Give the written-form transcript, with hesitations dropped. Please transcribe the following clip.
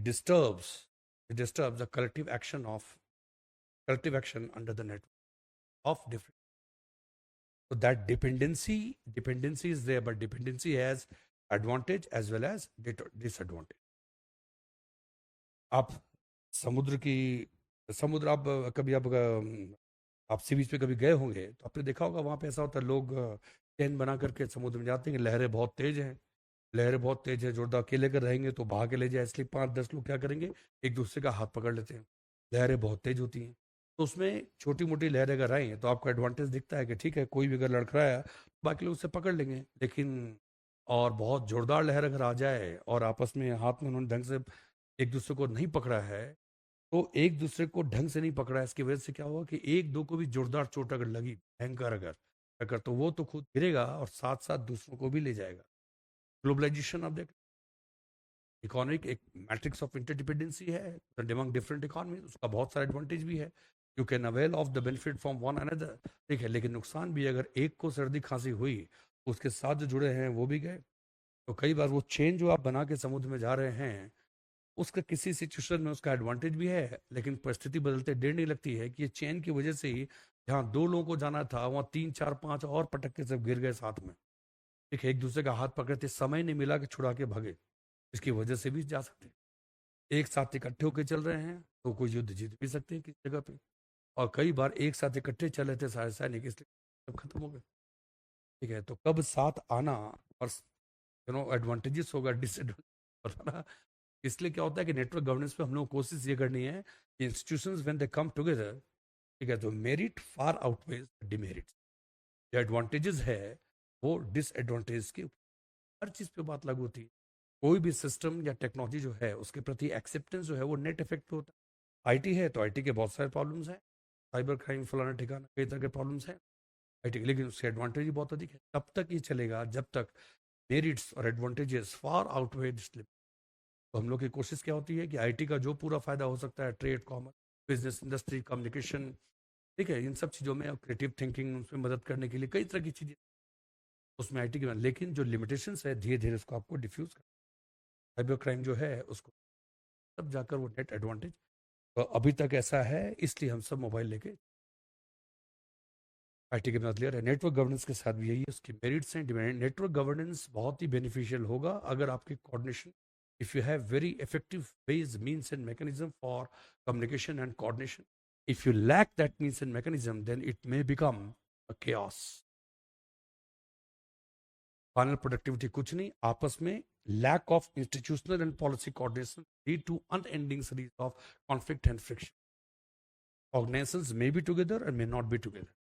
it disturbs the collective action under the network of different. So that dependency is there, but dependency has advantage as well as disadvantage. आप समुद्र आप सी बीच पे कभी गए होंगे तो आपने देखा होगा, वहां पे ऐसा होता है, लोग चैन बना करके समुद्र में जाते हैं, लहरें बहुत तेज हैं, जोरदार, अकेले कर रहेंगे तो बहा के ले जाए, इसलिए 5-10 लोग क्या करेंगे, एक दूसरे का हाथ पकड़ लेते हैं। लहरें बहुत तेज होती हैं, तो उसमें छोटी मोटी लहरें अगर आएँ तो आपको एडवांटेज दिखता है कि ठीक है, कोई भी अगर लड़खड़ाया तो बाकी लोग उससे पकड़ लेंगे। लेकिन और बहुत जोरदार लहर अगर आ जाए और आपस में हाथ में उन्होंने ढंग से एक दूसरे को नहीं पकड़ा है, तो एक दूसरे को ढंग से नहीं पकड़ा है, इसकी वजह से क्या हुआ कि एक दो को भी जोरदार चोट अगर लगी, भयंकर अगर अगर तो वो तो खुद गिरेगा और साथ साथ दूसरों को भी ले जाएगा। ग्लोबलाइजेशन आप देख, इकोनॉमिक एक मैट्रिक्स ऑफ इंटरडिपेंडेंसी है अमंग डिफरेंट इकोनॉमी, उसका बहुत सारा एडवांटेज भी है। You can avail of the benefit from one another, ठीक है, लेकिन नुकसान भी, अगर एक को सर्दी खांसी हुई उसके साथ जो जुड़े हैं वो भी गए। तो कई बार वो चेन जो आप बना के समुद्र में जा रहे हैं, उसका किसी सिचुएशन में उसका एडवांटेज भी है, लेकिन परिस्थिति बदलते देर नहीं लगती है कि ये चेन की वजह से ही जहाँ 2 लोगों को जाना था वहाँ 3 4 5 और पटक के सब गिर गए साथ में। ठीक है, एक दूसरे का हाथ पकड़ते समय नहीं मिला कि छुड़ा के भागे, इसकी वजह से भी जा सकते हैं। एक साथ इकट्ठे होकर चल रहे हैं तो कोई युद्ध जीत भी सकते हैं किसी जगह पे, और कई बार एक साथ इकट्ठे चले थे सारे सैनिक, इसलिए सब खत्म हो गए। ठीक है, तो कब साथ आना और एडवांटेजेस होगा, डिसएडवांटेज होगा। इसलिए क्या होता है कि नेटवर्क गवर्नेंस पे हम लोग कोशिश ये करनी है कि institutions when they come together, ठीक है, तो मेरिट फार आउटवेज डिमेरिट। जो एडवांटेजेस है वो डिसएडवांटेज की हर चीज़ पे बात लागू होती है। कोई भी सिस्टम या टेक्नोलॉजी जो है उसके प्रति एक्सेप्टेंस जो है वो नेट इफेक्ट पे होता है। आईटी है तो आईटी के बहुत सारे प्रॉब्लम्स हैं, साइबर क्राइम फलाना ठिकाना कई तरह के प्रॉब्लम्स हैं आईटी के, लेकिन उसके एडवांटेज भी बहुत अधिक है। तब तक ये चलेगा जब तक मेरिट्स और एडवांटेजेस फार आउटवेज। तो हम लोग की कोशिश क्या होती है कि आईटी का जो पूरा फायदा हो सकता है, trade, commerce, business, industry, communication, ठीक है, इन सब चीज़ों में क्रिएटिव थिंकिंग उसमें मदद करने के लिए कई तरह की चीज़ें उसमें आईटी की, लेकिन जो लिमिटेशंस है धीरे धीरे उसको आपको डिफ्यूज कर, साइबर क्राइम जो है उसको, तब जाकर वो नेट एडवांटेज। तो अभी तक ऐसा है, इसलिए हम सब मोबाइल लेके आईटी के बाद क्लियर है। नेटवर्क गवर्नेंस के साथ भी यही है, उसकी मेरिट्स हैं, डिमेरिट। नेटवर्क गवर्नेंस बहुत ही बेनिफिशियल होगा अगर आपकी coordination, if you have very effective ways, means and mechanism for communication and coordination. If you lack that means and mechanism, then it may become a chaos. Final productivity कुछ नहीं, आपस में lack of institutional and policy coordination lead to unending series of conflict and friction. Organizations may be together and may not be together.